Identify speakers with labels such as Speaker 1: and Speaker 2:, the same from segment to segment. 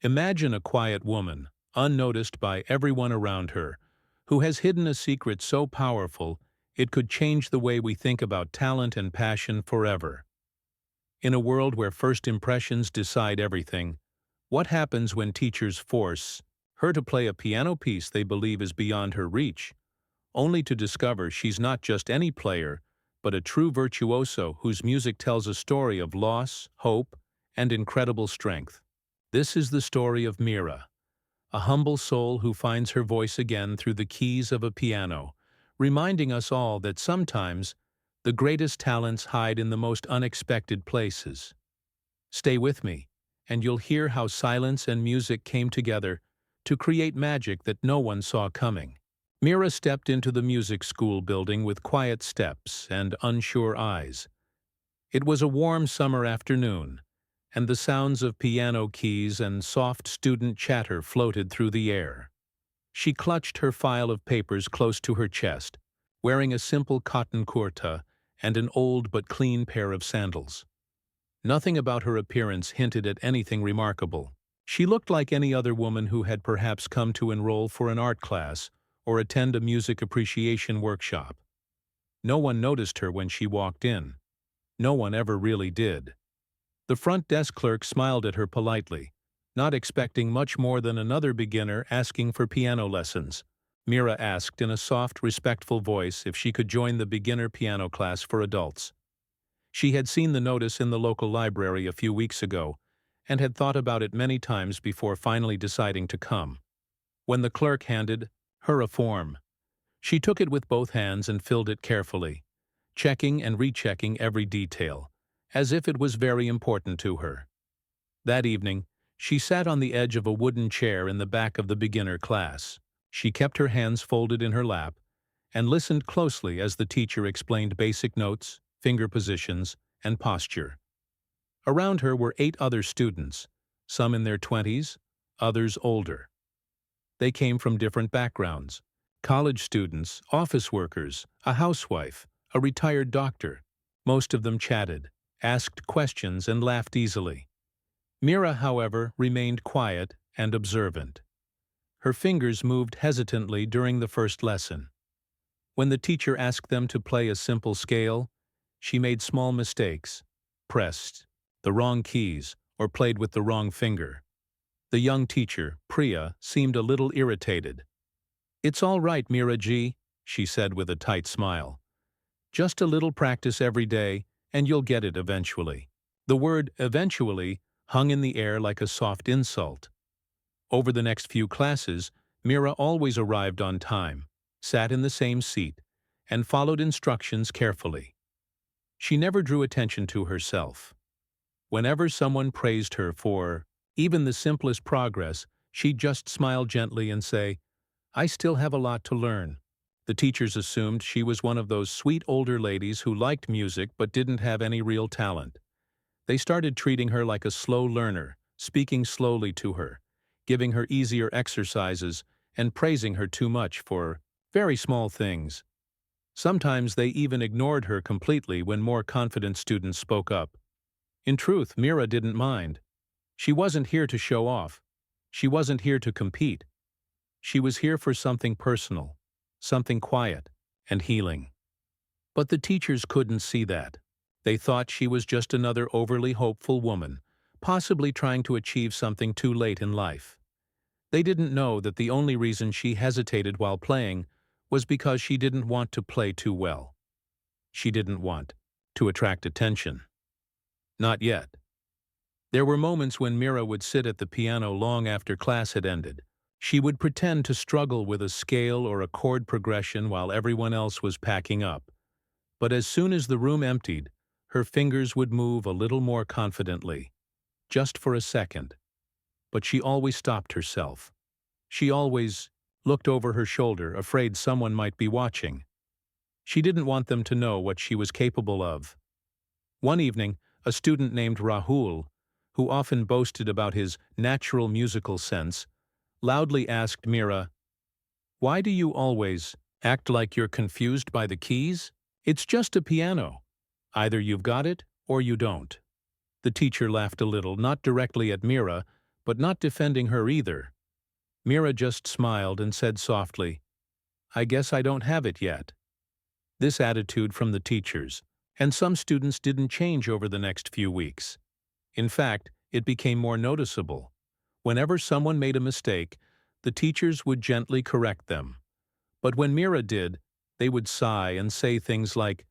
Speaker 1: Imagine a quiet woman, unnoticed by everyone around her, who has hidden a secret so powerful it could change the way we think about talent and passion forever. In a world where first impressions decide everything, what happens when teachers force her to play a piano piece they believe is beyond her reach, only to discover she's not just any player, but a true virtuoso whose music tells a story of loss, hope, and incredible strength? This is the story of Mira, a humble soul who finds her voice again through the keys of a piano, reminding us all that sometimes the greatest talents hide in the most unexpected places. Stay with me, and you'll hear how silence and music came together to create magic that no one saw coming. Mira stepped into the music school building with quiet steps and unsure eyes. It was a warm summer afternoon, and the sounds of piano keys and soft student chatter floated through the air. She clutched her file of papers close to her chest, wearing a simple cotton kurta and an old but clean pair of sandals. Nothing about her appearance hinted at anything remarkable. She looked like any other woman who had perhaps come to enroll for an art class or attend a music appreciation workshop. No one noticed her when she walked in. No one ever really did. The front desk clerk smiled at her politely, not expecting much more than another beginner asking for piano lessons. Mira asked in a soft, respectful voice if she could join the beginner piano class for adults. She had seen the notice in the local library a few weeks ago and had thought about it many times before finally deciding to come. When the clerk handed her a form, she took it with both hands and filled it carefully, checking and rechecking every detail, as if it was very important to her. That evening, she sat on the edge of a wooden chair in the back of the beginner class. She kept her hands folded in her lap and listened closely as the teacher explained basic notes, finger positions, and posture. Around her were 8 other students, some in their 20s, others older. They came from different backgrounds: college students, office workers, a housewife, a retired doctor. Most of them chatted, asked questions, and laughed easily. Mira, however, remained quiet and observant. Her fingers moved hesitantly during the first lesson. When the teacher asked them to play a simple scale, she made small mistakes, pressed the wrong keys, or played with the wrong finger. The young teacher, Priya, seemed a little irritated. "It's all right, Mira ji," she said with a tight smile. "Just a little practice every day, and you'll get it eventually." The word "eventually" hung in the air like a soft insult. Over the next few classes, Mira always arrived on time, sat in the same seat, and followed instructions carefully. She never drew attention to herself. Whenever someone praised her for even the simplest progress, she'd just smile gently and say, "I still have a lot to learn." The teachers assumed she was one of those sweet older ladies who liked music but didn't have any real talent. They started treating her like a slow learner, speaking slowly to her, giving her easier exercises, and praising her too much for very small things. Sometimes they even ignored her completely when more confident students spoke up. In truth, Mira didn't mind. She wasn't here to show off. She wasn't here to compete. She was here for something personal, something quiet and healing. But the teachers couldn't see that. They thought she was just another overly hopeful woman, possibly trying to achieve something too late in life. They didn't know that the only reason she hesitated while playing was because she didn't want to play too well. She didn't want to attract attention. Not yet. There were moments when Mira would sit at the piano long after class had ended. She would pretend to struggle with a scale or a chord progression while everyone else was packing up. But as soon as the room emptied, her fingers would move a little more confidently, just for a second. But she always stopped herself. She always looked over her shoulder, afraid someone might be watching. She didn't want them to know what she was capable of. One evening, a student named Rahul, who often boasted about his natural musical sense, loudly asked Mira, "Why do you always act like you're confused by the keys? It's just a piano. Either you've got it or you don't." The teacher laughed a little, not directly at Mira, but not defending her either. Mira just smiled and said softly, "I guess I don't have it yet." This attitude from the teachers, and some students, didn't change over the next few weeks. In fact, it became more noticeable. Whenever someone made a mistake, the teachers would gently correct them. But when Mira did, they would sigh and say things like,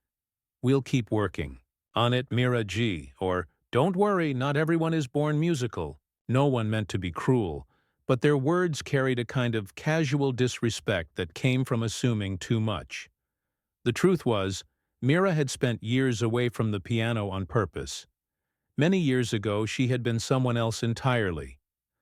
Speaker 1: "We'll keep working on it, Mira G," or "Don't worry, not everyone is born musical." No one meant to be cruel, but their words carried a kind of casual disrespect that came from assuming too much. The truth was, Mira had spent years away from the piano on purpose. Many years ago, she had been someone else entirely.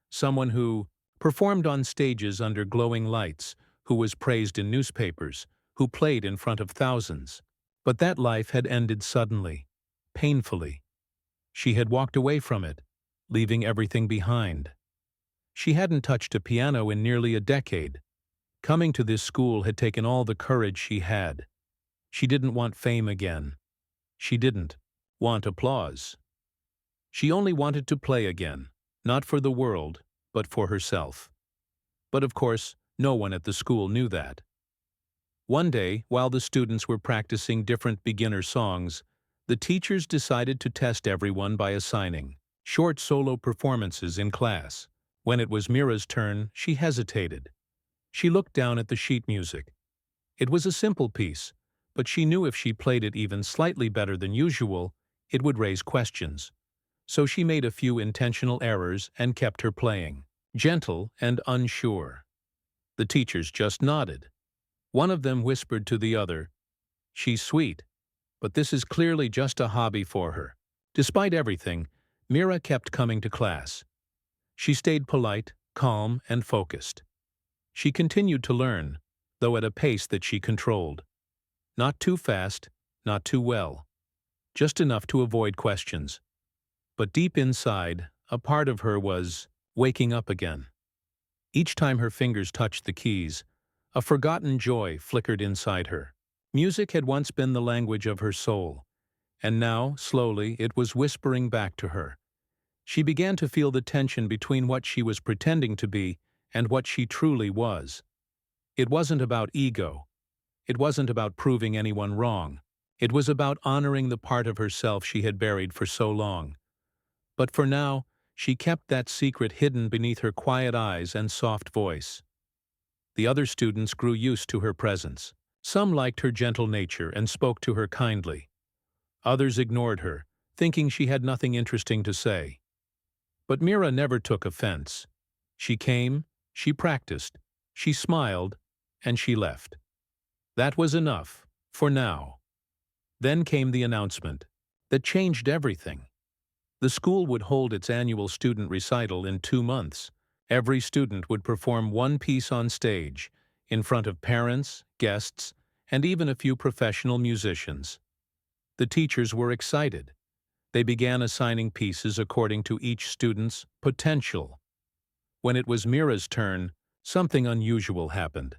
Speaker 1: Someone who performed on stages under glowing lights, who was praised in newspapers, who played in front of thousands. But that life had ended suddenly, painfully. She had walked away from it, leaving everything behind. She hadn't touched a piano in nearly a decade. Coming to this school had taken all the courage she had. She didn't want fame again. She didn't want applause. She only wanted to play again, not for the world, but for herself. But of course, no one at the school knew that. One day, while the students were practicing different beginner songs, the teachers decided to test everyone by assigning short solo performances in class. When it was Mira's turn, she hesitated. She looked down at the sheet music. It was a simple piece, but she knew if she played it even slightly better than usual, it would raise questions. So she made a few intentional errors and kept her playing, gentle and unsure. The teachers just nodded. One of them whispered to the other, "She's sweet, but this is clearly just a hobby for her." Despite everything, Mira kept coming to class. She stayed polite, calm, and focused. She continued to learn, though at a pace that she controlled. Not too fast, not too well. Just enough to avoid questions. But deep inside, a part of her was waking up again. Each time her fingers touched the keys, a forgotten joy flickered inside her. Music had once been the language of her soul, and now, slowly, it was whispering back to her. She began to feel the tension between what she was pretending to be and what she truly was. It wasn't about ego. It wasn't about proving anyone wrong. It was about honoring the part of herself she had buried for so long. But for now, she kept that secret hidden beneath her quiet eyes and soft voice. The other students grew used to her presence. Some liked her gentle nature and spoke to her kindly. Others ignored her, thinking she had nothing interesting to say. But Mira never took offense. She came, she practiced, she smiled, and she left. That was enough, for now. Then came the announcement that changed everything. The school would hold its annual student recital in 2 months. Every student would perform one piece on stage, in front of parents, guests, and even a few professional musicians. The teachers were excited. They began assigning pieces according to each student's potential. When it was Mira's turn, something unusual happened.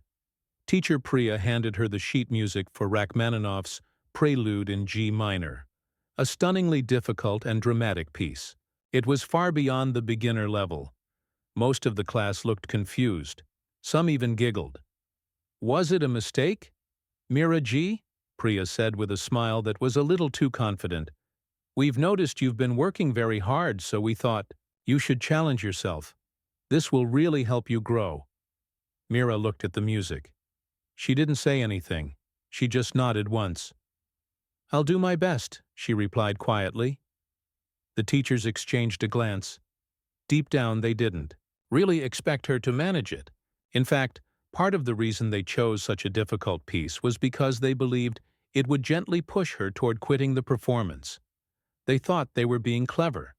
Speaker 1: Teacher Priya handed her the sheet music for Rachmaninoff's Prelude in G minor, a stunningly difficult and dramatic piece. It was far beyond the beginner level. Most of the class looked confused. Some even giggled. "Was it a mistake, Mira G?" Priya said with a smile that was a little too confident. "We've noticed you've been working very hard, so we thought you should challenge yourself. This will really help you grow." Mira looked at the music. She didn't say anything. She just nodded once. "I'll do my best," she replied quietly. The teachers exchanged a glance. Deep down, they didn't really expect her to manage it. In fact, part of the reason they chose such a difficult piece was because they believed it would gently push her toward quitting the performance. They thought they were being clever,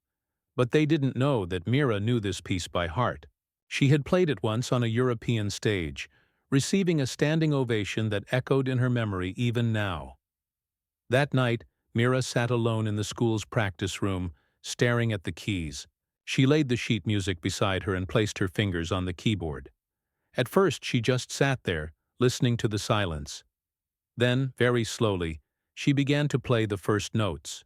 Speaker 1: but they didn't know that Mira knew this piece by heart. She had played it once on a European stage, receiving a standing ovation that echoed in her memory even now. That night, Mira sat alone in the school's practice room, staring at the keys. She laid the sheet music beside her and placed her fingers on the keyboard. At first, she just sat there, listening to the silence. Then, very slowly, she began to play the first notes.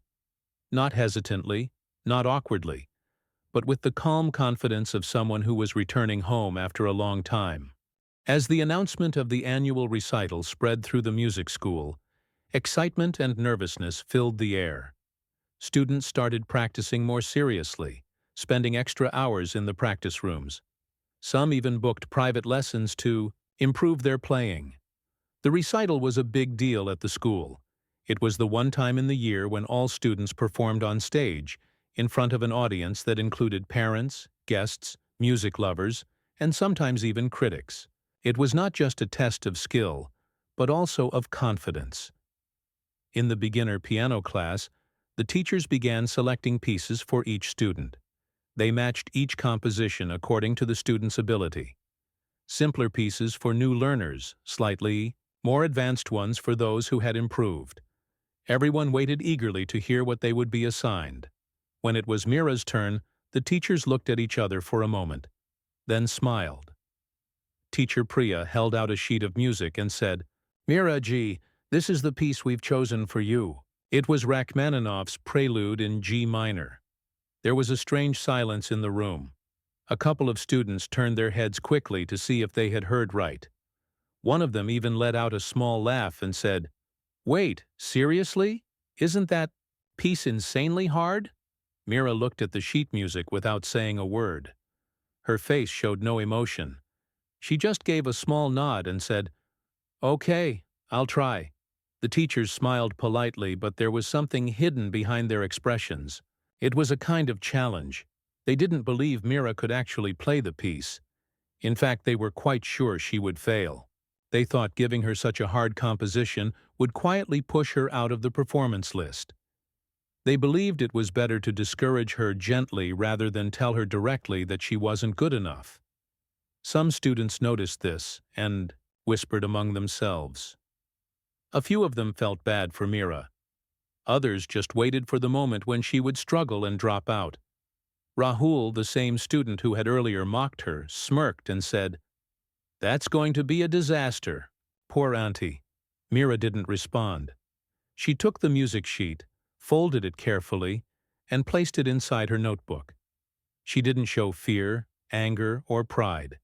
Speaker 1: Not hesitantly, not awkwardly, but with the calm confidence of someone who was returning home after a long time. As the announcement of the annual recital spread through the music school, excitement and nervousness filled the air. Students started practicing more seriously, spending extra hours in the practice rooms. Some even booked private lessons to improve their playing. The recital was a big deal at the school. It was the one time in the year when all students performed on stage, in front of an audience that included parents, guests, music lovers, and sometimes even critics. It was not just a test of skill, but also of confidence. In the beginner piano class, the teachers began selecting pieces for each student. They matched each composition according to the student's ability. Simpler pieces for new learners, slightly more advanced ones for those who had improved. Everyone waited eagerly to hear what they would be assigned. When it was Mira's turn, the teachers looked at each other for a moment, then smiled. Teacher Priya held out a sheet of music and said, "Mira ji, this is the piece we've chosen for you." It was Rachmaninoff's Prelude in G minor. There was a strange silence in the room. A couple of students turned their heads quickly to see if they had heard right. One of them even let out a small laugh and said, "Wait, seriously? Isn't that piece insanely hard?" Mira looked at the sheet music without saying a word. Her face showed no emotion. She just gave a small nod and said, "Okay, I'll try." The teachers smiled politely, but there was something hidden behind their expressions. It was a kind of challenge. They didn't believe Mira could actually play the piece. In fact, they were quite sure she would fail. They thought giving her such a hard composition would quietly push her out of the performance list. They believed it was better to discourage her gently rather than tell her directly that she wasn't good enough. Some students noticed this and whispered among themselves. A few of them felt bad for Mira. Others just waited for the moment when she would struggle and drop out. Rahul, the same student who had earlier mocked her, smirked and said, "That's going to be a disaster. Poor auntie." Mira didn't respond. She took the music sheet, folded it carefully, and placed it inside her notebook. She didn't show fear, anger, or pride.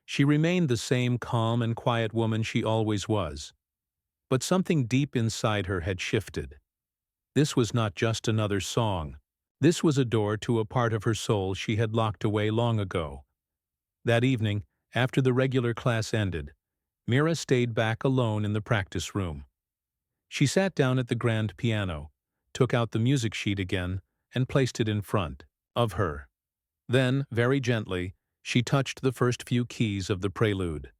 Speaker 1: She remained the same calm and quiet woman she always was. But something deep inside her had shifted. This was not just another song. This was a door to a part of her soul she had locked away long ago. That evening, after the regular class ended, Mira stayed back alone in the practice room. She sat down at the grand piano, took out the music sheet again, and placed it in front of her. Then, very gently, she touched the first few keys of the prelude.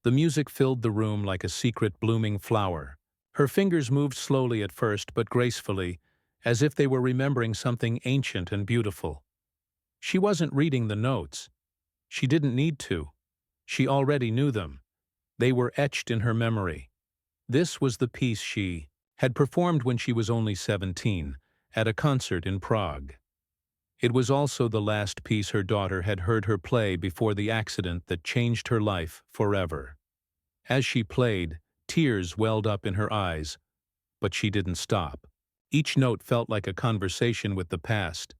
Speaker 1: The music filled the room like a secret blooming flower. Her fingers moved slowly at first, but gracefully, as if they were remembering something ancient and beautiful. She wasn't reading the notes. She didn't need to. She already knew them. They were etched in her memory. This was the piece she had performed when she was only 17, at a concert in Prague. It was also the last piece her daughter had heard her play before the accident that changed her life forever. As she played, tears welled up in her eyes, but she didn't stop. Each note felt like a conversation with the past.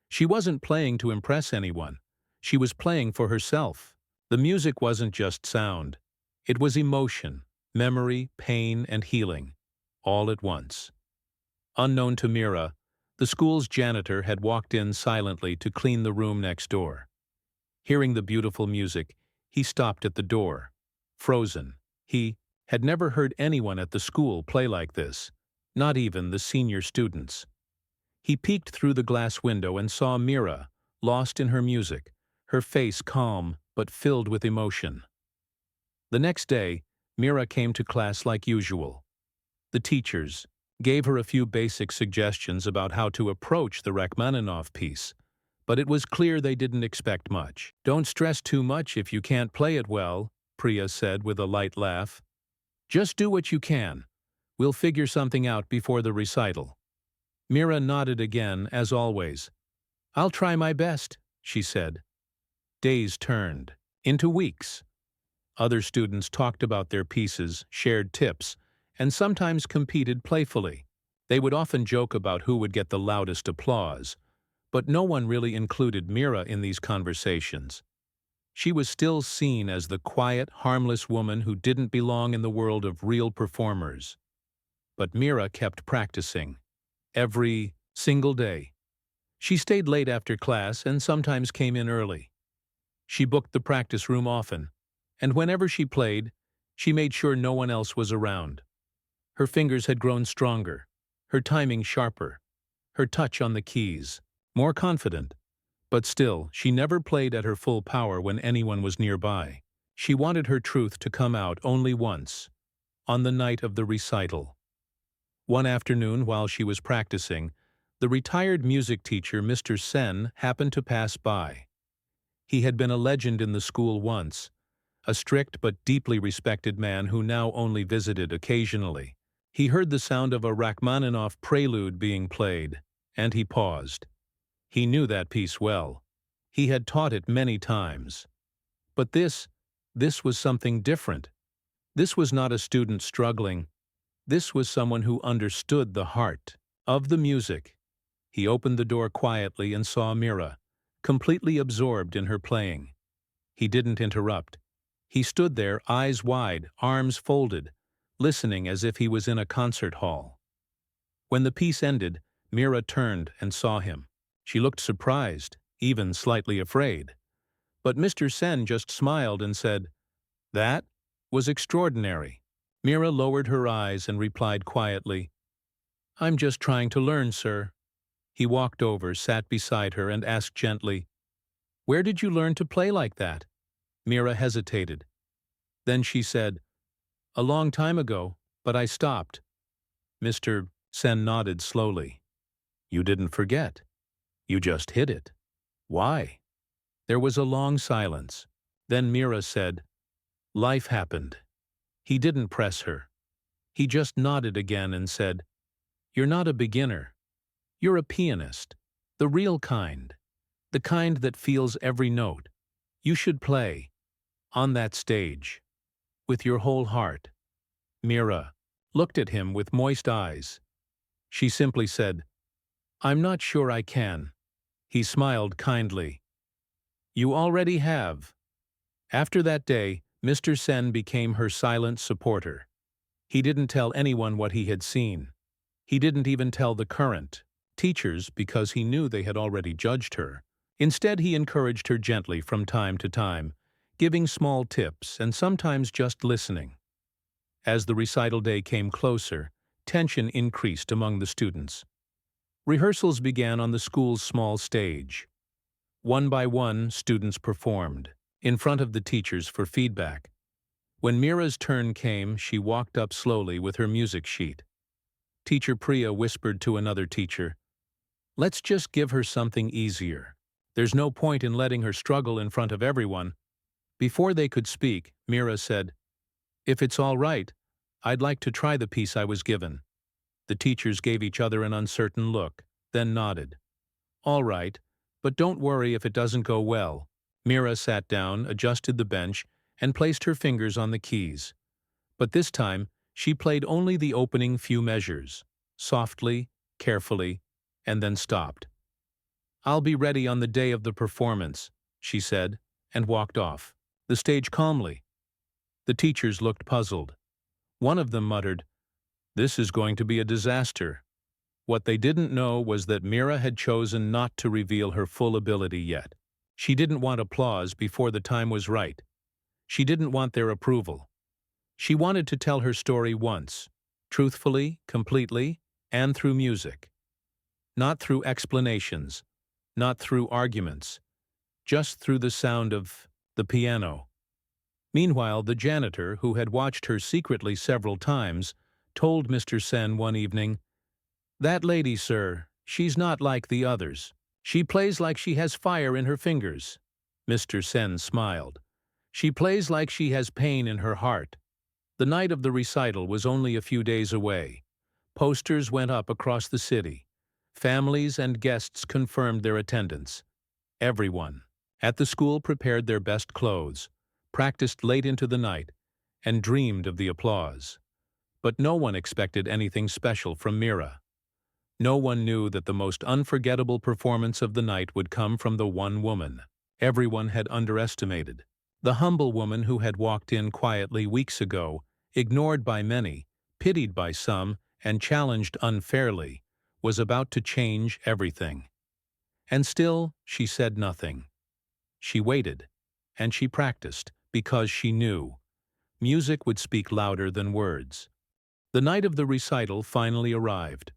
Speaker 1: She wasn't playing to impress anyone. She was playing for herself. The music wasn't just sound. It was emotion, memory, pain, and healing, all at once. Unknown to Mira, the school's janitor had walked in silently to clean the room next door. Hearing the beautiful music, he stopped at the door, frozen. He had never heard anyone at the school play like this, not even the senior students. He peeked through the glass window and saw Mira, lost in her music, her face calm but filled with emotion. The next day, Mira came to class like usual. The teachers gave her a few basic suggestions about how to approach the Rachmaninoff piece, but it was clear they didn't expect much. "Don't stress too much if you can't play it well," Priya said with a light laugh. "Just do what you can. We'll figure something out before the recital." Mira nodded again, as always. "I'll try my best," she said. Days turned into weeks. Other students talked about their pieces, shared tips, and sometimes competed playfully. They would often joke about who would get the loudest applause, But no one really included Mira in these conversations. She was still seen as the quiet, harmless woman who didn't belong in the world of real performers. But Mira kept practicing. Every single day. She stayed late after class and sometimes came in early. She booked the practice room often, and whenever she played, she made sure no one else was around. Her fingers had grown stronger, her timing sharper, her touch on the keys more confident. But still, she never played at her full power when anyone was nearby. She wanted her truth to come out only once, on the night of the recital. One afternoon, while she was practicing, the retired music teacher, Mr. Sen, happened to pass by. He had been a legend in the school once, a strict but deeply respected man who now only visited occasionally. He heard the sound of a Rachmaninoff prelude being played, and he paused. He knew that piece well. He had taught it many times. But this was something different. This was not a student struggling. This was someone who understood the heart of the music. He opened the door quietly and saw Mira, completely absorbed in her playing. He didn't interrupt. He stood there, eyes wide, arms folded, listening as if he was in a concert hall. When the piece ended, Mira turned and saw him. She looked surprised, even slightly afraid. But Mr. Sen just smiled and said, "That was extraordinary." Mira lowered her eyes and replied quietly, "I'm just trying to learn, sir." He walked over, sat beside her, and asked gently, "Where did you learn to play like that?" Mira hesitated. Then she said, "A long time ago, but I stopped." Mr. Sen nodded slowly. "You didn't forget. You just hid it. Why?" There was a long silence. Then Mira said, "Life happened." He didn't press her. He just nodded again and said, "You're not a beginner. You're a pianist. The real kind. The kind that feels every note. You should play. On that stage. With your whole heart." Mira looked at him with moist eyes. She simply said, "I'm not sure I can." He smiled kindly. "You already have." After that day, Mr. Sen became her silent supporter. He didn't tell anyone what he had seen. He didn't even tell the current teachers because he knew they had already judged her. Instead, he encouraged her gently from time to time, giving small tips and sometimes just listening. As the recital day came closer, tension increased among the students. Rehearsals began on the school's small stage. One by one, students performed, in front of the teachers for feedback. When Mira's turn came, she walked up slowly with her music sheet. Teacher Priya whispered to another teacher, "Let's just give her something easier. There's no point in letting her struggle in front of everyone." Before they could speak, Mira said, "If it's all right, I'd like to try the piece I was given." The teachers gave each other an uncertain look, then nodded. "All right, but don't worry if it doesn't go well." Mira sat down, adjusted the bench, and placed her fingers on the keys. But this time, she played only the opening few measures, softly, carefully, and then stopped. "I'll be ready on the day of the performance," she said, and walked off the stage calmly. The teachers looked puzzled. One of them muttered, "This is going to be a disaster." What they didn't know was that Mira had chosen not to reveal her full ability yet. She didn't want applause before the time was right. She didn't want their approval. She wanted to tell her story once, truthfully, completely, and through music. Not through explanations, not through arguments, just through the sound of the piano. Meanwhile, the janitor, who had watched her secretly several times, told Mr. Sen one evening, "That lady, sir, she's not like the others. She plays like she has fire in her fingers." Mr. Sen smiled. "She plays like she has pain in her heart." The night of the recital was only a few days away. Posters went up across the city. Families and guests confirmed their attendance. Everyone at the school prepared their best clothes, practiced late into the night, and dreamed of the applause. But no one expected anything special from Mira. No one knew that the most unforgettable performance of the night would come from the one woman everyone had underestimated. The humble woman who had walked in quietly weeks ago, ignored by many, pitied by some, and challenged unfairly, was about to change everything. And still, she said nothing. She waited, and she practiced, because she knew music would speak louder than words. The night of the recital finally arrived.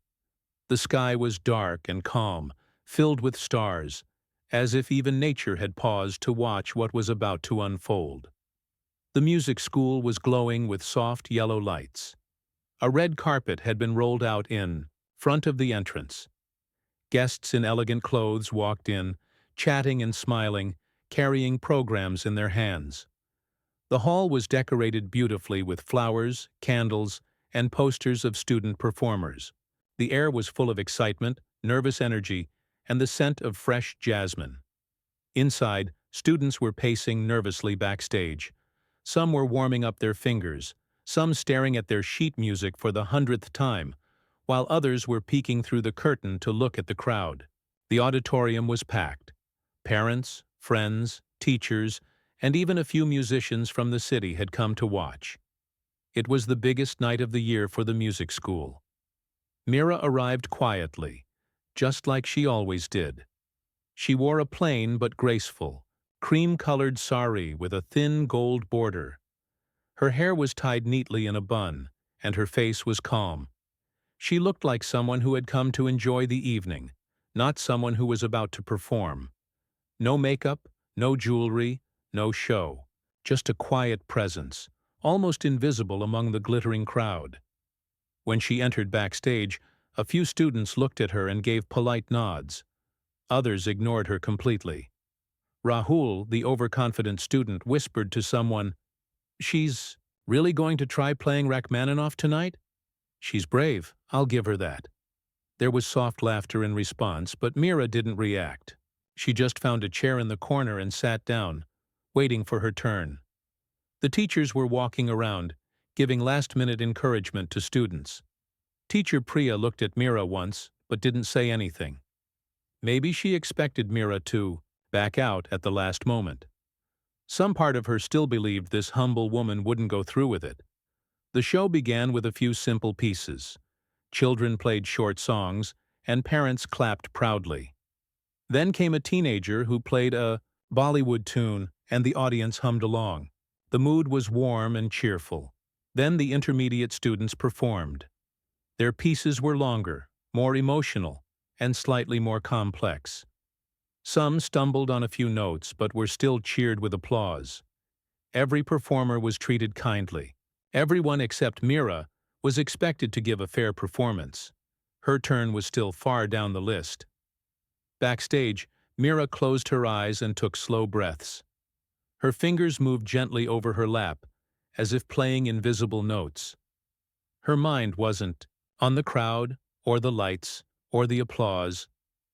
Speaker 1: The sky was dark and calm, filled with stars, as if even nature had paused to watch what was about to unfold. The music school was glowing with soft yellow lights. A red carpet had been rolled out in front of the entrance. Guests in elegant clothes walked in, chatting and smiling, carrying programs in their hands. The hall was decorated beautifully with flowers, candles, and posters of student performers. The air was full of excitement, nervous energy, and the scent of fresh jasmine. Inside, students were pacing nervously backstage. Some were warming up their fingers, some staring at their sheet music for the 100th time, while others were peeking through the curtain to look at the crowd. The auditorium was packed. Parents, friends, teachers, and even a few musicians from the city had come to watch. It was the biggest night of the year for the music school. Mira arrived quietly, just like she always did. She wore a plain but graceful, cream-colored sari with a thin gold border. Her hair was tied neatly in a bun, and her face was calm. She looked like someone who had come to enjoy the evening, not someone who was about to perform. No makeup, no jewelry, no show, just a quiet presence, almost invisible among the glittering crowd. When she entered backstage, a few students looked at her and gave polite nods. Others ignored her completely. Rahul, the overconfident student, whispered to someone, "She's really going to try playing Rachmaninoff tonight? She's brave, I'll give her that." There was soft laughter in response, but Mira didn't react. She just found a chair in the corner and sat down, waiting for her turn. The teachers were walking around, giving last-minute encouragement to students. Teacher Priya looked at Mira once, but didn't say anything. Maybe she expected Mira to back out at the last moment. Some part of her still believed this humble woman wouldn't go through with it. The show began with a few simple pieces. Children played short songs, and parents clapped proudly. Then came a teenager who played a Bollywood tune, and the audience hummed along. The mood was warm and cheerful. Then the intermediate students performed. Their pieces were longer, more emotional, and slightly more complex. Some stumbled on a few notes but were still cheered with applause. Every performer was treated kindly. Everyone except Mira was expected to give a fair performance. Her turn was still far down the list. Backstage, Mira closed her eyes and took slow breaths. Her fingers moved gently over her lap, as if playing invisible notes. Her mind wasn't on the crowd, or the lights, or the applause.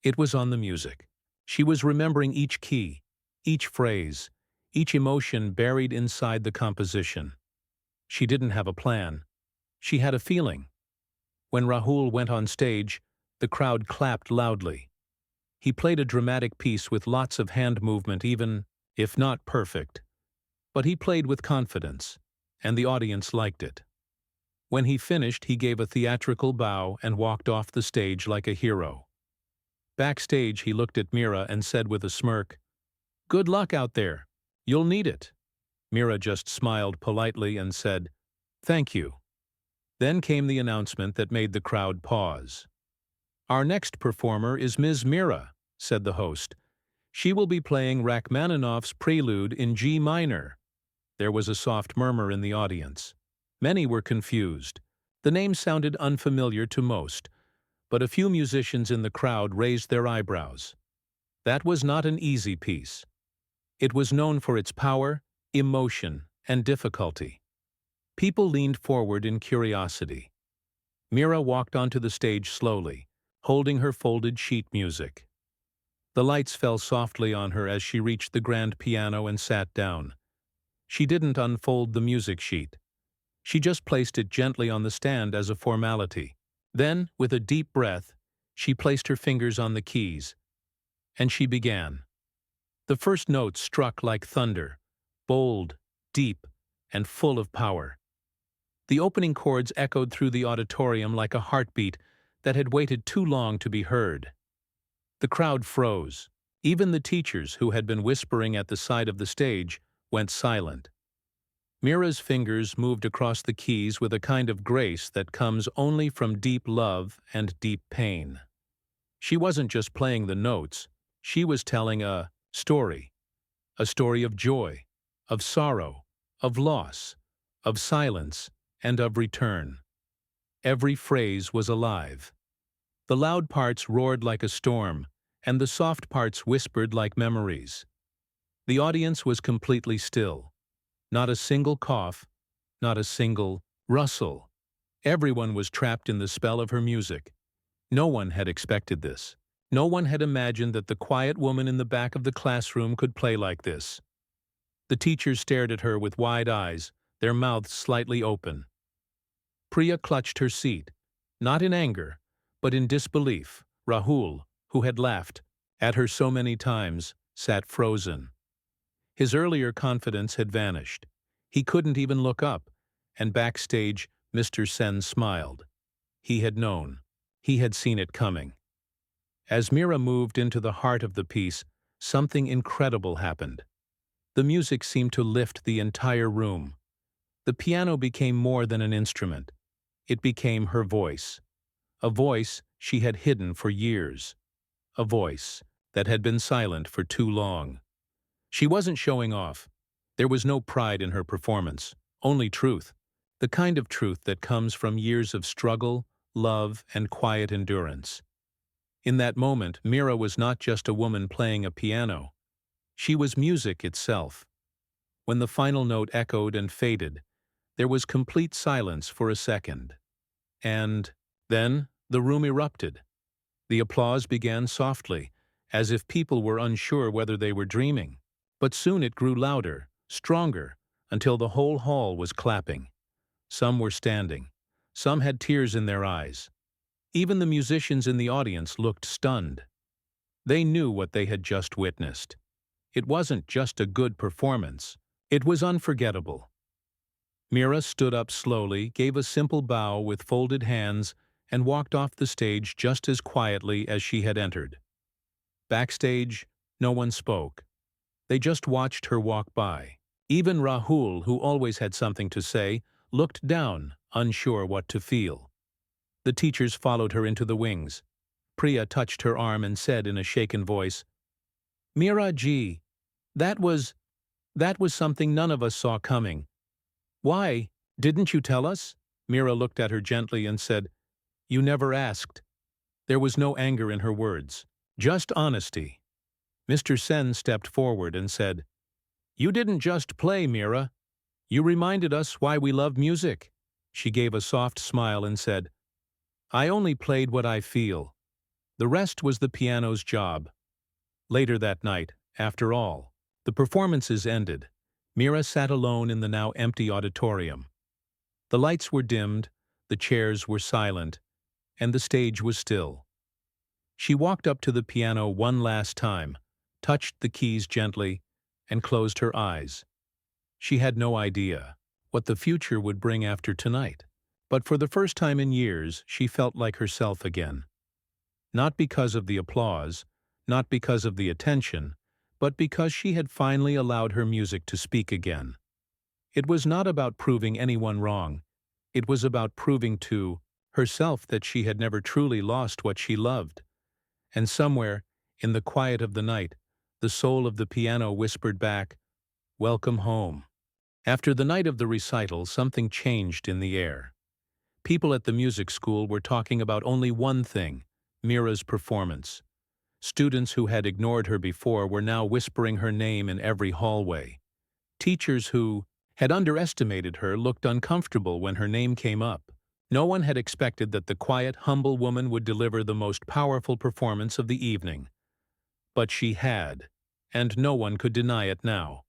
Speaker 1: It was on the music. She was remembering each key, each phrase, each emotion buried inside the composition. She didn't have a plan. She had a feeling. When Rahul went on stage, the crowd clapped loudly. He played a dramatic piece with lots of hand movement, even if not perfect. But he played with confidence, and the audience liked it. When he finished, he gave a theatrical bow and walked off the stage like a hero. Backstage, he looked at Mira and said with a smirk, "Good luck out there. You'll need it." Mira just smiled politely and said, "Thank you." Then came the announcement that made the crowd pause. "Our next performer is Ms. Mira," said the host. "She will be playing Rachmaninoff's Prelude in G minor." There was a soft murmur in the audience. Many were confused. The name sounded unfamiliar to most, but a few musicians in the crowd raised their eyebrows. That was not an easy piece. It was known for its power, emotion, and difficulty. People leaned forward in curiosity. Mira walked onto the stage slowly, holding her folded sheet music. The lights fell softly on her as she reached the grand piano and sat down. She didn't unfold the music sheet. She just placed it gently on the stand as a formality. Then, with a deep breath, She placed her fingers on the keys, and she began. The first notes struck like thunder, bold, deep, and full of power. The opening chords echoed through the auditorium like a heartbeat that had waited too long to be heard. The crowd froze. Even the teachers, who had been whispering at the side of the stage, went silent. Mira's fingers moved across the keys with a kind of grace that comes only from deep love and deep pain. She wasn't just playing the notes, she was telling a story of joy, of sorrow, of loss, of silence, and of return. Every phrase was alive. The loud parts roared like a storm, and the soft parts whispered like memories. The audience was completely still. Not a single cough, not a single rustle. Everyone was trapped in the spell of her music. No one had expected this. No one had imagined that the quiet woman in the back of the classroom could play like this. The teachers stared at her with wide eyes, their mouths slightly open. Priya clutched her seat, not in anger, but in disbelief. Rahul, who had laughed at her so many times, sat frozen. His earlier confidence had vanished. He couldn't even look up, and backstage, Mr. Sen smiled. He had known. He had seen it coming. As Mira moved into the heart of the piece, something incredible happened. The music seemed to lift the entire room. The piano became more than an instrument. It became her voice. A voice she had hidden for years. A voice that had been silent for too long. She wasn't showing off. There was no pride in her performance, only truth. The kind of truth that comes from years of struggle, love, and quiet endurance. In that moment, Mira was not just a woman playing a piano. She was music itself. When the final note echoed and faded, there was complete silence for a second. And then the room erupted. The applause began softly, as if people were unsure whether they were dreaming. But soon it grew louder, stronger, until the whole hall was clapping. Some were standing. Some had tears in their eyes. Even the musicians in the audience looked stunned. They knew what they had just witnessed. It wasn't just a good performance. It was unforgettable. Mira stood up slowly, gave a simple bow with folded hands, and walked off the stage just as quietly as she had entered. Backstage, no one spoke. They just watched her walk by. Even Rahul, who always had something to say, looked down, unsure what to feel. The teachers followed her into the wings. Priya touched her arm and said in a shaken voice, "Mira ji, that was something none of us saw coming. Why, didn't you tell us?" Mira looked at her gently and said, "You never asked." There was no anger in her words, just honesty. Mr. Sen stepped forward and said, "You didn't just play, Mira. You reminded us why we love music." She gave a soft smile and said, "I only played what I feel. The rest was the piano's job." Later that night, after all, the performances ended. Mira sat alone in the now empty auditorium. The lights were dimmed, the chairs were silent, and the stage was still. She walked up to the piano one last time, touched the keys gently, and closed her eyes. She had no idea what the future would bring after tonight. But for the first time in years, she felt like herself again. Not because of the applause, not because of the attention, but because she had finally allowed her music to speak again. It was not about proving anyone wrong. It was about proving to herself that she had never truly lost what she loved. And somewhere, in the quiet of the night, the soul of the piano whispered back, "Welcome home." After the night of the recital, something changed in the air. People at the music school were talking about only one thing, Mira's performance. Students who had ignored her before were now whispering her name in every hallway. Teachers who had underestimated her looked uncomfortable when her name came up. No one had expected that the quiet, humble woman would deliver the most powerful performance of the evening. But she had, and no one could deny it now.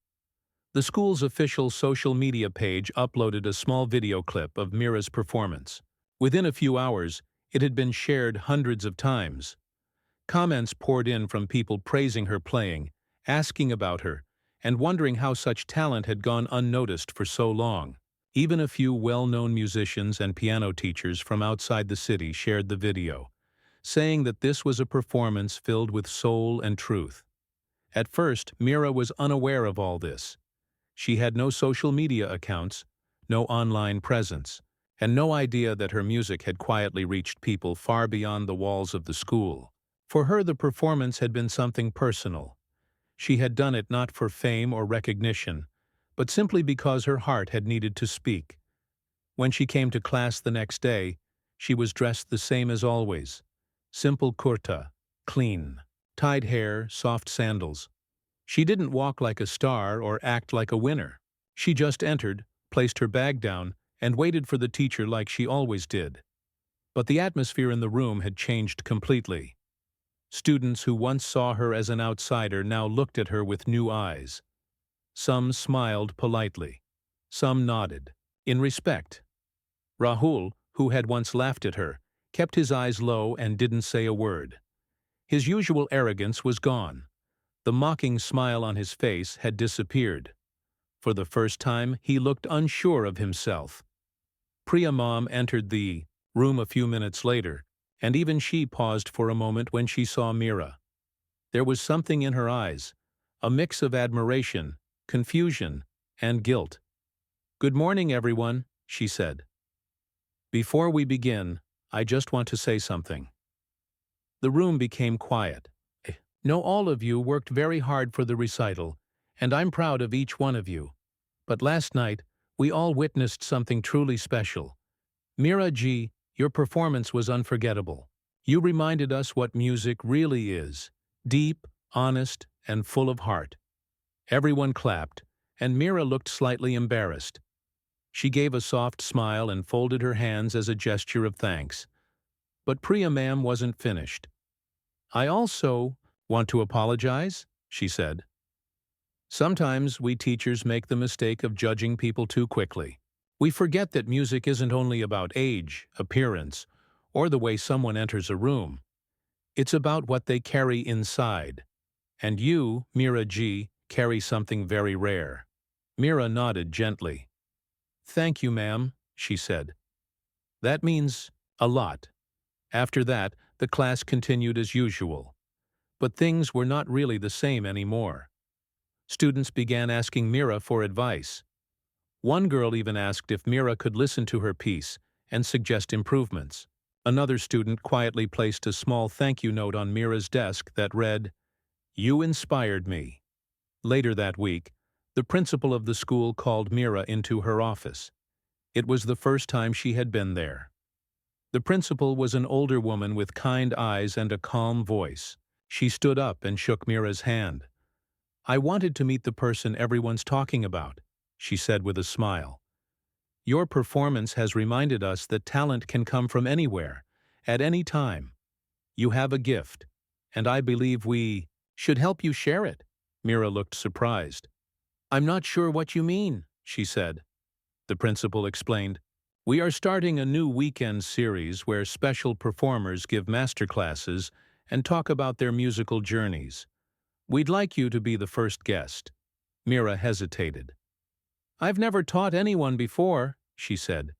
Speaker 1: The school's official social media page uploaded a small video clip of Mira's performance. Within a few hours, It had been shared hundreds of times. Comments poured in from people praising her playing, asking about her, and wondering how such talent had gone unnoticed for so long. Even a few well-known musicians and piano teachers from outside the city shared the video, saying that this was a performance filled with soul and truth. At first, Mira was unaware of all this. She had no social media accounts, no online presence, and no idea that her music had quietly reached people far beyond the walls of the school. For her, the performance had been something personal. She had done it not for fame or recognition, but simply because her heart had needed to speak. When she came to class the next day, she was dressed the same as always. Simple kurta, clean, tied hair, soft sandals. She didn't walk like a star or act like a winner. She just entered, placed her bag down, and waited for the teacher like she always did. But the atmosphere in the room had changed completely. Students who once saw her as an outsider now looked at her with new eyes. Some smiled politely. Some nodded, in respect. Rahul, who had once laughed at her, kept his eyes low and didn't say a word. His usual arrogance was gone. The mocking smile on his face had disappeared. For the first time, he looked unsure of himself. Priya Mom entered the room a few minutes later, and even she paused for a moment when she saw Mira. There was something in her eyes, a mix of admiration, confusion, and guilt. "Good morning, everyone," she said. "Before we begin, I just want to say something." The room became quiet. "Know all of you worked very hard for the recital, and I'm proud of each one of you. But last night, we all witnessed something truly special. Mira ji, your performance was unforgettable. You reminded us what music really is, deep, honest, and full of heart." Everyone clapped, and Mira looked slightly embarrassed. She gave a soft smile and folded her hands as a gesture of thanks. But Priya Ma'am wasn't finished. "I also want to apologize," she said. "Sometimes we teachers make the mistake of judging people too quickly. We forget that music isn't only about age, appearance, or the way someone enters a room. It's about what they carry inside. And you, Mira ji, carry something very rare." Mira nodded gently. "Thank you, ma'am," she said. "That means a lot." After that, the class continued as usual. But things were not really the same anymore. Students began asking Mira for advice. One girl even asked if Mira could listen to her piece and suggest improvements. Another student quietly placed a small thank you note on Mira's desk that read, "You inspired me." Later that week, the principal of the school called Mira into her office. It was the first time she had been there. The principal was an older woman with kind eyes and a calm voice. She stood up and shook Mira's hand. "I wanted to meet the person everyone's talking about," she said with a smile. "Your performance has reminded us that talent can come from anywhere, at any time. You have a gift, and I believe we should help you share it." Mira looked surprised. "I'm not sure what you mean," she said. The principal explained, "We are starting a new weekend series where special performers give masterclasses and talk about their musical journeys. We'd like you to be the first guest." Mira hesitated. "I've never taught anyone before," she said,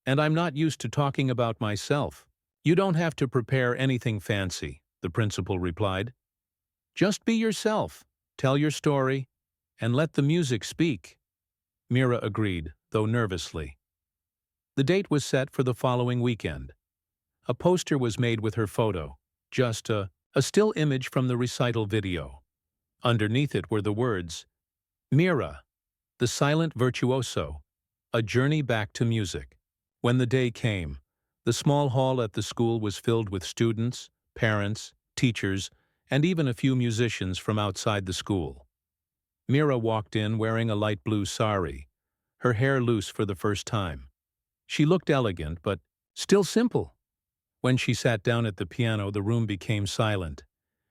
Speaker 1: "and I'm not used to talking about myself." "You don't have to prepare anything fancy," the principal replied. "Just be yourself, tell your story, and let the music speak." Mira agreed, though nervously. The date was set for the following weekend. A poster was made with her photo, just a still image from the recital video. Underneath it were the words, "Mira, the silent virtuoso, a journey back to music." When the day came, the small hall at the school was filled with students, parents, teachers, and even a few musicians from outside the school. Mira walked in wearing a light blue sari, her hair loose for the first time. She looked elegant, but still simple. When she sat down at the piano, the room became silent.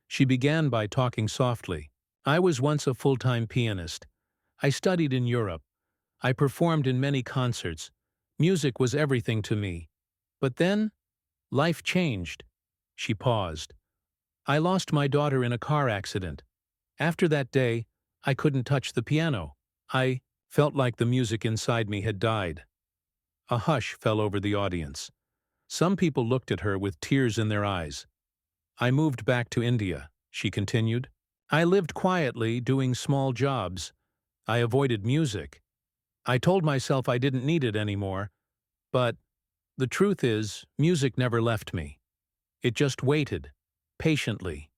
Speaker 1: She began by talking softly. "I was once a full-time pianist. I studied in Europe. I performed in many concerts. Music was everything to me. But then, Life changed. She paused. I lost my daughter in a car accident. After that day, I couldn't touch the piano. I felt like the music inside me had died. A hush fell over the audience. Some people looked at her with tears in their eyes. I moved back to India, she continued. I lived quietly, doing small jobs. I avoided music. I told myself I didn't need it anymore, but the truth is, music never left me. It just waited, patiently,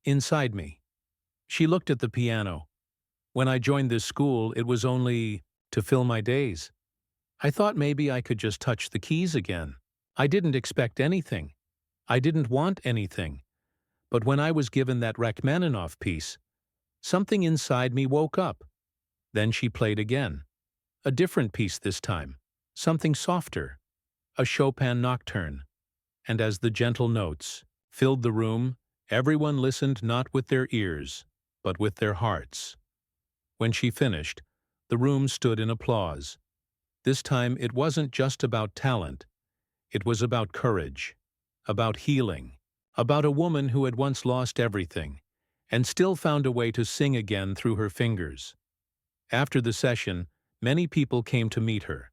Speaker 1: inside me. She looked at the piano. When I joined this school, it was only to fill my days. I thought maybe I could just touch the keys again. I didn't expect anything. I didn't want anything. But when I was given that Rachmaninoff piece, something inside me woke up. Then she played again. A different piece this time, something softer, a Chopin nocturne. And as the gentle notes filled the room, everyone listened not with their ears, but with their hearts. When she finished, the room stood in applause. This time it wasn't just about talent. It was about courage, about healing, about a woman who had once lost everything, and still found a way to sing again through her fingers. After the session, many people came to meet her.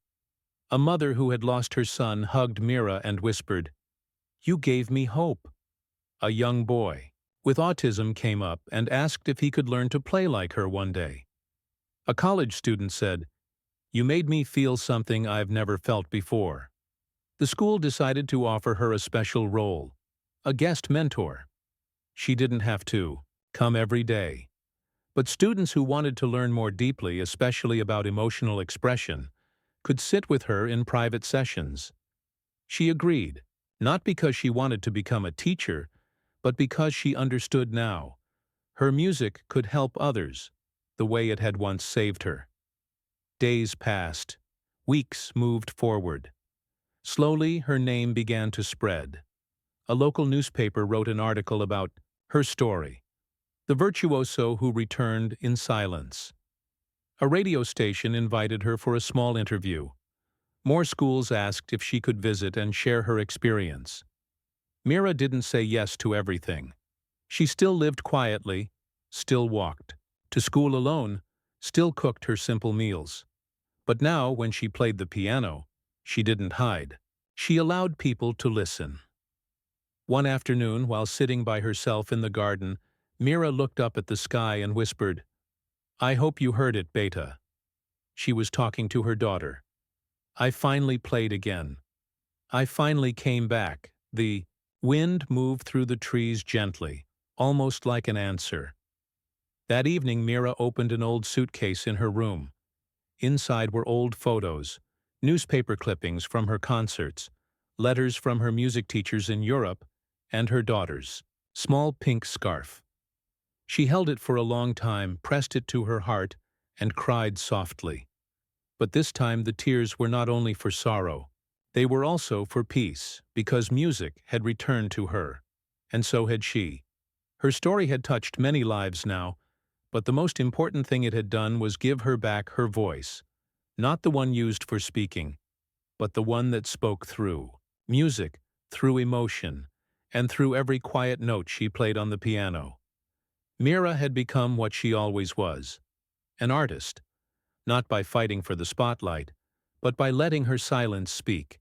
Speaker 1: A mother who had lost her son hugged Mira and whispered, "You gave me hope." A young boy with autism came up and asked if he could learn to play like her one day. A college student said, "You made me feel something I've never felt before." The school decided to offer her a special role, a guest mentor. She didn't have to come every day. But students who wanted to learn more deeply, especially about emotional expression, could sit with her in private sessions. She agreed, not because she wanted to become a teacher, but because she understood now. Her music could help others, the way it had once saved her. Days passed. Weeks moved forward. Slowly, her name began to spread. A local newspaper wrote an article about her story, the virtuoso who returned in silence. A radio station invited her for a small interview. More schools asked if she could visit and share her experience. Mira didn't say yes to everything. She still lived quietly, still walked to school alone, still cooked her simple meals. But now, when she played the piano, she didn't hide. She allowed people to listen. One afternoon, while sitting by herself in the garden, Mira looked up at the sky and whispered, "I hope you heard it, Beta." She was talking to her daughter. "I finally played again. I finally came back." The wind moved through the trees gently, almost like an answer. That evening, Mira opened an old suitcase in her room. Inside were old photos, newspaper clippings from her concerts, letters from her music teachers in Europe, and her daughter's small pink scarf. She held it for a long time, pressed it to her heart, and cried softly. But this time the tears were not only for sorrow. They were also for peace, because music had returned to her. And so had she. Her story had touched many lives now, but the most important thing it had done was give her back her voice. Not the one used for speaking, but the one that spoke through music, through emotion, and through every quiet note she played on the piano. Mira had become what she always was, an artist, not by fighting for the spotlight, but by letting her silence speak.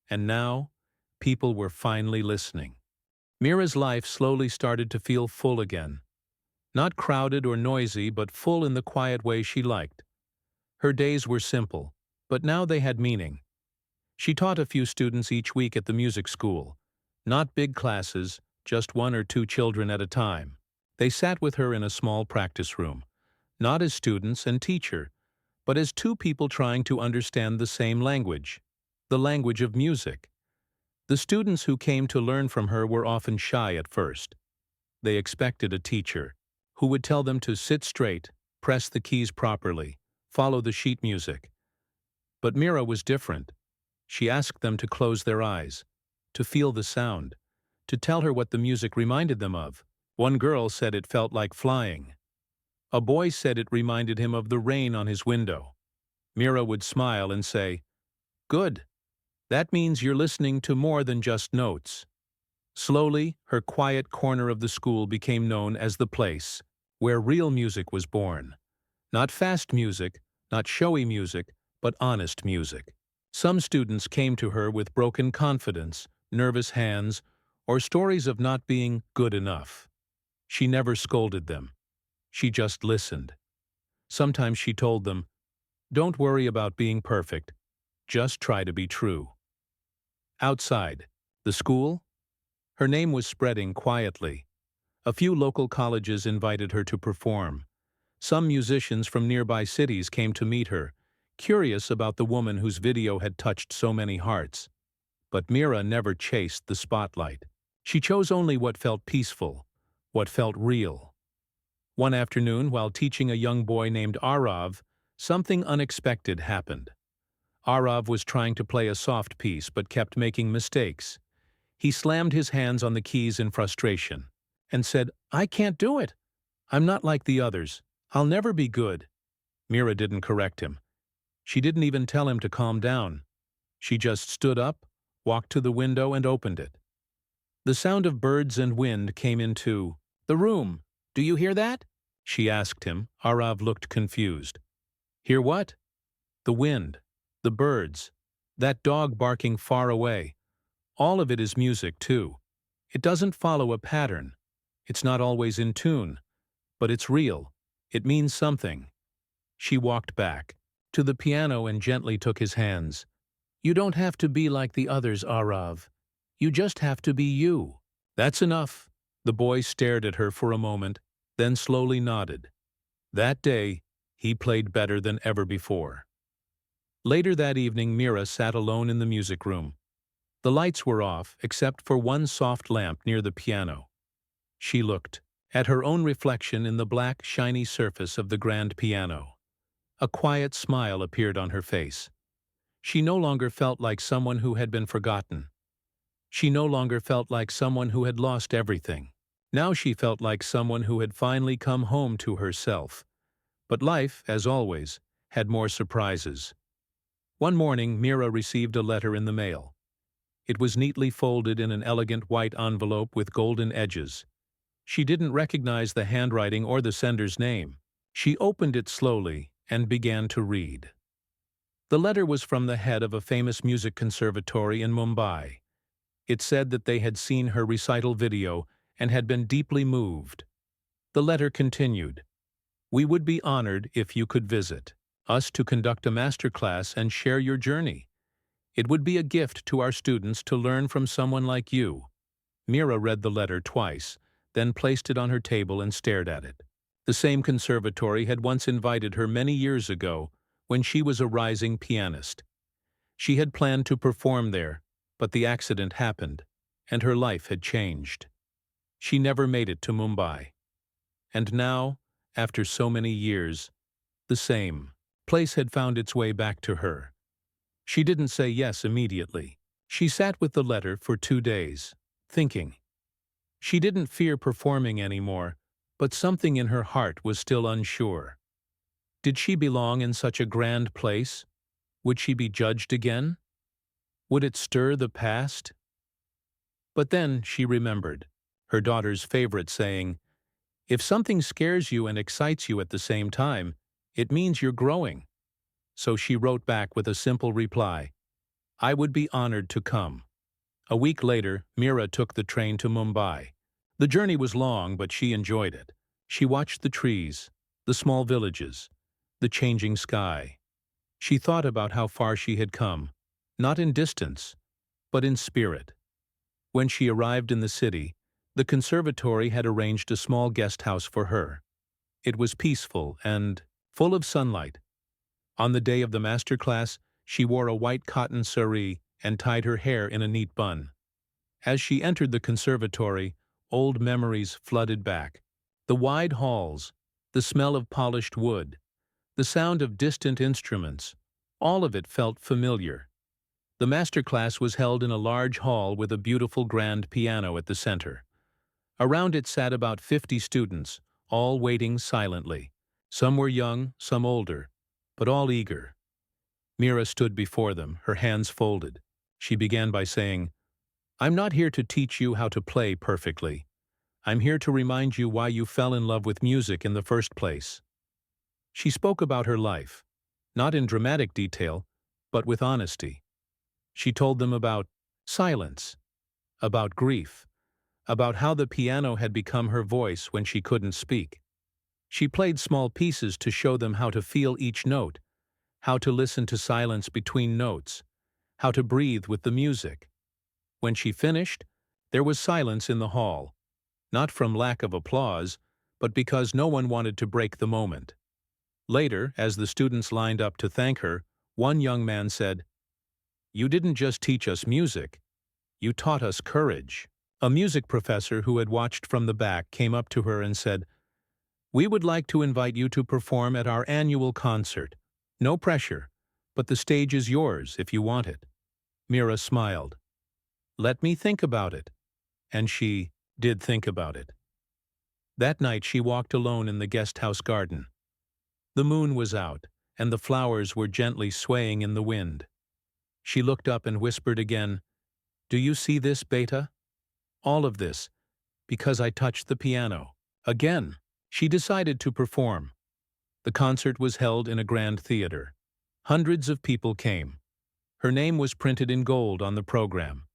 Speaker 1: And now, people were finally listening. Mira's life slowly started to feel full again. Not crowded or noisy, but full in the quiet way she liked. Her days were simple, but now they had meaning. She taught a few students each week at the music school. Not big classes, just 1 or 2 children at a time. They sat with her in a small practice room, not as students and teacher, but as two people trying to understand the same language, the language of music. The students who came to learn from her were often shy at first. They expected a teacher who would tell them to sit straight, press the keys properly, follow the sheet music. But Mira was different. She asked them to close their eyes, to feel the sound, to tell her what the music reminded them of. One girl said it felt like flying. A boy said it reminded him of the rain on his window. Mira would smile and say, "Good." That means you're listening to more than just notes. Slowly, her quiet corner of the school became known as the place where real music was born. Not fast music, not showy music, but honest music. Some students came to her with broken confidence, nervous hands, or stories of not being good enough. She never scolded them. She just listened. Sometimes she told them, "Don't worry about being perfect. Just try to be true." Outside, the school? Her name was spreading quietly. A few local colleges invited her to perform. Some musicians from nearby cities came to meet her, curious about the woman whose video had touched so many hearts. But Mira never chased the spotlight. She chose only what felt peaceful, what felt real. One afternoon, while teaching a young boy named Arav, something unexpected happened. Arav was trying to play a soft piece but kept making mistakes. He slammed his hands on the keys in frustration and said, "I can't do it. I'm not like the others. I'll never be good." Mira didn't correct him. She didn't even tell him to calm down. She just stood up, walked to the window, and opened it. The sound of birds and wind came into the room. "Do you hear that?" she asked him. Arav looked confused. "Hear what?" "The wind, the birds, that dog barking far away. All of it is music, too. It doesn't follow a pattern. It's not always in tune, but it's real. It means something." She walked back to the piano and gently took his hands. "You don't have to be like the others, Arav. You just have to be you." "That's enough." The boy stared at her for a moment, then slowly nodded. That day, he played better than ever before. Later that evening, Mira sat alone in the music room. The lights were off, except for one soft lamp near the piano. She looked at her own reflection in the black, shiny surface of the grand piano. A quiet smile appeared on her face. She no longer felt like someone who had been forgotten. She no longer felt like someone who had lost everything. Now she felt like someone who had finally come home to herself. But life, as always, had more surprises. One morning, Mira received a letter in the mail. It was neatly folded in an elegant white envelope with golden edges. She didn't recognize the handwriting or the sender's name. She opened it slowly and began to read. The letter was from the head of a famous music conservatory in Mumbai. It said that they had seen her recital video and had been deeply moved. The letter continued, "We would be honored if you could visit us to conduct a master class and share your journey. It would be a gift to our students to learn from someone like you." Mira read the letter twice, then placed it on her table and stared at it. The same conservatory had once invited her many years ago when she was a rising pianist. She had planned to perform there, but the accident happened, and her life had changed. She never made it to Mumbai. And now, after so many years, the same place had found its way back to her. She didn't say yes immediately. She sat with the letter for 2 days, thinking. She didn't fear performing anymore, but something in her heart was still unsure. Did she belong in such a grand place? Would she be judged again? Would it stir the past? But then she remembered her daughter's favorite saying, "If something scares you and excites you at the same time, it means you're growing." So she wrote back with a simple reply, "I would be honored to come." A week later, Mira took the train to Mumbai. The journey was long, but she enjoyed it. She watched the trees, the small villages, the changing sky. She thought about how far she had come, not in distance, but in spirit. When she arrived in the city, the conservatory had arranged a small guest house for her. It was peaceful and full of sunlight. On the day of the master class, she wore a white cotton saree and tied her hair in a neat bun. As she entered the conservatory, old memories flooded back. The wide halls, the smell of polished wood, the sound of distant instruments, all of it felt familiar. The master class was held in a large hall with a beautiful grand piano at the center. Around it sat about 50 students, all waiting silently. Some were young, some older, but all eager. Mira stood before them, her hands folded. She began by saying, "I'm not here to teach you how to play perfectly. I'm here to remind you why you fell in love with music in the first place." She spoke about her life, not in dramatic detail, but with honesty. She told them about silence, about grief, about how the piano had become her voice when she couldn't speak. She played small pieces to show them how to feel each note, how to listen to silence between notes, how to breathe with the music. When she finished, there was silence in the hall, not from lack of applause, but because no one wanted to break the moment. Later, as the students lined up to thank her, one young man said, "You didn't just teach us music, you taught us courage." A music professor who had watched from the back came up to her and said, "We would like to invite you to perform at our annual concert. No pressure, but the stage is yours if you want it." Mira smiled. "Let me think about it." And she did think about it. That night she walked alone in the guest house garden. The moon was out, and the flowers were gently swaying in the wind. She looked up and whispered again, "Do you see this, Beta? All of this, because I touched the piano." Again, she decided to perform. The concert was held in a grand theater. Hundreds of people came. Her name was printed in gold on the program.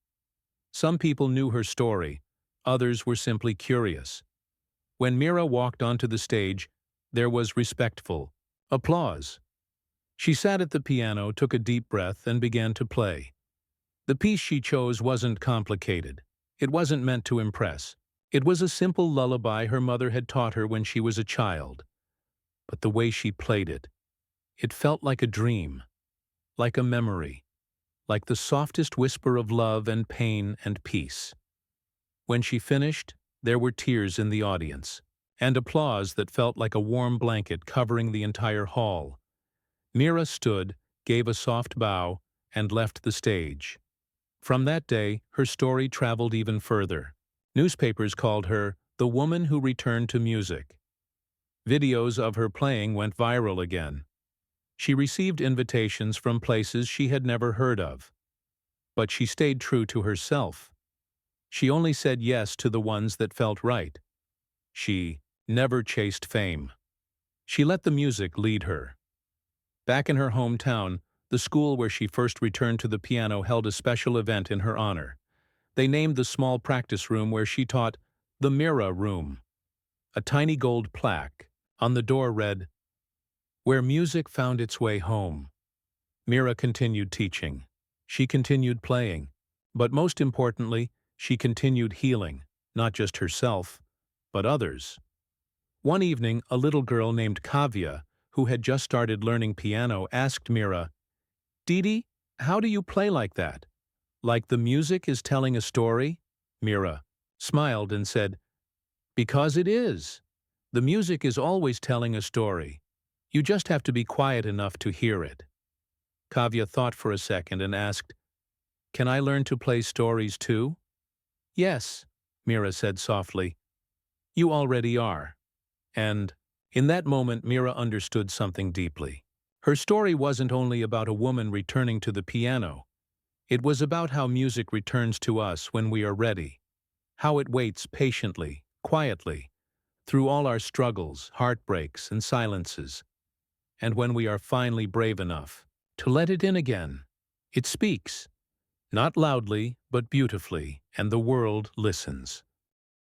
Speaker 1: Some people knew her story, others were simply curious. When Mira walked onto the stage, there was respectful applause. She sat at the piano, took a deep breath, and began to play. The piece she chose wasn't complicated. It wasn't meant to impress. It was a simple lullaby her mother had taught her when she was a child. But the way she played it, it felt like a dream, like a memory, like the softest whisper of love and pain and peace. When she finished, there were tears in the audience, and applause that felt like a warm blanket covering the entire hall. Mira stood, gave a soft bow, and left the stage. From that day, her story traveled even further. Newspapers called her the woman who returned to music. Videos of her playing went viral again. She received invitations from places she had never heard of. But she stayed true to herself. She only said yes to the ones that felt right. She never chased fame. She let the music lead her. Back in her hometown, the school where she first returned to the piano held a special event in her honor. They named the small practice room where she taught the Mira Room. A tiny gold plaque on the door read, "Where music found its way home." Mira continued teaching. She continued playing. But most importantly, she continued healing, not just herself, but others. One evening, a little girl named Kavya, who had just started learning piano, asked Mira, "Didi, how do you play like that? Like the music is telling a story?" Mira smiled and said, "Because it is. The music is always telling a story. You just have to be quiet enough to hear it." Kavya thought for a second and asked, "Can I learn to play stories too?" "Yes," Mira said softly. "You already are." And in that moment, Mira understood something deeply. Her story wasn't only about a woman returning to the piano. It was about how music returns to us when we are ready, how it waits patiently, quietly, through all our struggles, heartbreaks, and silences. And when we are finally brave enough to let it in again, it speaks, not loudly, but beautifully, and the world listens.